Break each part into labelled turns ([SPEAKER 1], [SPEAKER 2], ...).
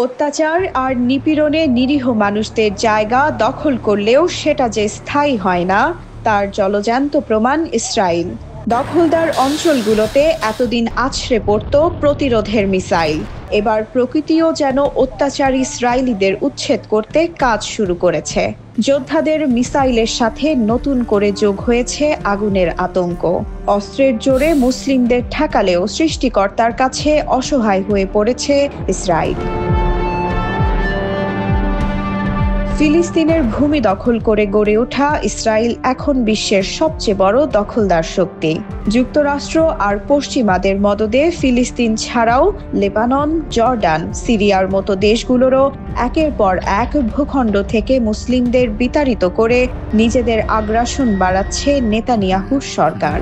[SPEAKER 1] অত্যাচার আর নিপীড়নে নিরীহ মানুষদের জায়গা দখল করলেও সেটা যে স্থায়ী হয় না, তার জলজ্যান্ত প্রমাণ ইসরায়েল। দখলদার অঞ্চলগুলোতে এতদিন আছড়ে পড়ত প্রতিরোধের মিসাইল। এবার প্রকৃতিও যেন অত্যাচারী ইসরায়েলিদের উচ্ছেদ করতে কাজ শুরু করেছে। যোদ্ধাদের মিসাইলের সাথে নতুন করে যোগ হয়েছে আগুনের আতঙ্ক। অস্ত্রের জোরে মুসলিমদের ঠেকালেও সৃষ্টিকর্তার কাছে অসহায় হয়ে পড়েছে ইসরায়েল। ফিলিস্তিনের ভূমি দখল করে গড়ে ওঠা ইসরায়েল এখন বিশ্বের সবচেয়ে বড় দখলদার শক্তি। যুক্তরাষ্ট্র আর পশ্চিমাদের মদদে ফিলিস্তিন ছাড়াও লেবানন, জর্ডান, সিরিয়ার মতো দেশগুলোরও একের পর এক ভূখণ্ড থেকে মুসলিমদের বিতাড়িত করে নিজেদের আগ্রাসন বাড়াচ্ছে নেতানিয়াহুর সরকার।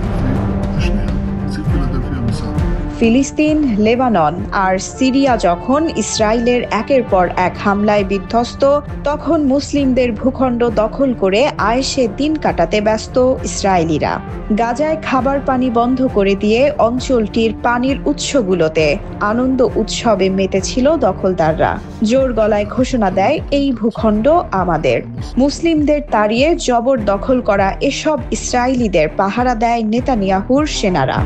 [SPEAKER 1] ফিলিস্তিন, লেবানন আর সিরিয়া যখন ইসরায়েলের একের পর এক হামলায় বিধ্বস্ত, তখন মুসলিমদের ভূখণ্ড দখল করে আয়েশে দিন কাটাতে ব্যস্ত ইসরায়েলিরা। গাজায় খাবার পানি বন্ধ করে দিয়ে অঞ্চলটির পানির উৎসগুলোতে আনন্দ উৎসবে মেতেছিল দখলদাররা। জোর গলায় ঘোষণা দেয়, এই ভূখণ্ড আমাদের। মুসলিমদের তাড়িয়ে জবর দখল করা এসব ইসরায়েলিদের পাহারা দেয় নেতানিয়াহুর সেনারা।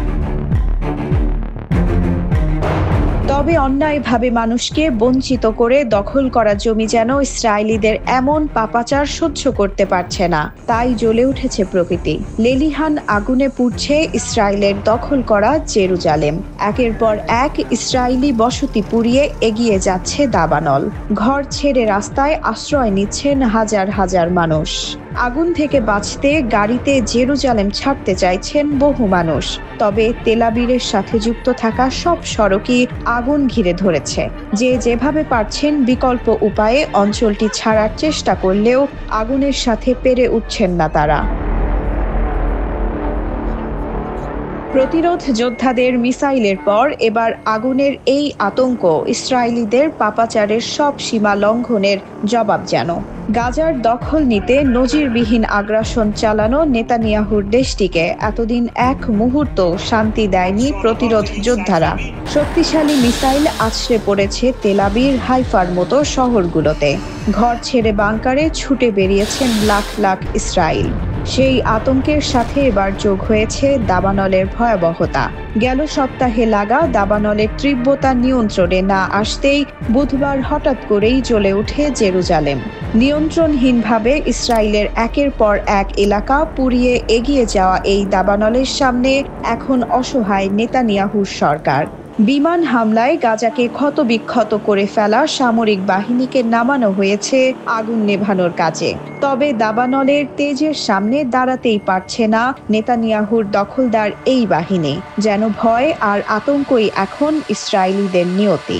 [SPEAKER 1] তবে অন্যায়ভাবে মানুষকে বঞ্চিত করে দখল করা জমি যেন ইসরায়েলিদের এমন পাপাচার সহ্য করতে পারছে না, তাই জ্বলে উঠেছে প্রকৃতি। লেলিহান আগুনে পুড়ছে ইসরায়েলের দখল করা জেরুজালেম। একের পর এক ইসরায়েলি বসতি পুড়িয়ে এগিয়ে যাচ্ছে দাবানল। ঘর ছেড়ে রাস্তায় আশ্রয় নিচ্ছেন হাজার হাজার মানুষ। আগুন থেকে বাঁচতে গাড়িতে জেরুজালেম ছাড়তে চাইছেন বহু মানুষ। তবে তেল আবিবের সাথে যুক্ত থাকা সব সড়কই আগুন ঘিরে ধরেছে। যে যেভাবে পারছেন বিকল্প উপায়ে অঞ্চলটি ছাড়ার চেষ্টা করলেও আগুনের সাথে পেরে উঠছেন না তারা। প্রতিরোধ যোদ্ধাদের মিসাইলের পর এবার আগুনের এই আতঙ্ক ইসরায়েলিদের পাপাচারের সব সীমা লঙ্ঘনের জবাব যেন। গাজার দখল নিতে নজিরবিহীন আগ্রাসন চালানো নেতানিয়াহুর দেশটিকে এতদিন এক মুহূর্ত শান্তি দেয়নি প্রতিরোধ যোদ্ধারা। শক্তিশালী মিসাইল আছড়ে পড়েছে তেল আবিব, হাইফার মতো শহরগুলোতে। ঘর ছেড়ে বাংকারে ছুটে বেরিয়েছেন লাখ লাখ ইসরায়েল। সেই আতঙ্কের সাথে এবার যোগ হয়েছে দাবানলের ভয়াবহতা। গেল সপ্তাহে লাগা দাবানলের তীব্রতা নিয়ন্ত্রণে না আসতেই বুধবার হঠাৎ করেই জ্বলে ওঠে জেরুজালেম। নিয়ন্ত্রণহীনভাবে ইসরায়েলের একের পর এক এলাকা পুড়িয়ে এগিয়ে যাওয়া এই দাবানলের সামনে এখন অসহায় নেতানিয়াহুর সরকার। বিমান হামলায় গাজাকে ক্ষতবিক্ষত করে ফেলা সামরিক বাহিনীকে নামানো হয়েছে আগুন নেভানোর কাজে। তবে দাবানলের তেজের সামনে দাঁড়াতেই পারছে না নেতানিয়াহুর দখলদার এই বাহিনী। যেন ভয় আর আতঙ্কই এখন ইসরায়েলিদের নিয়তি।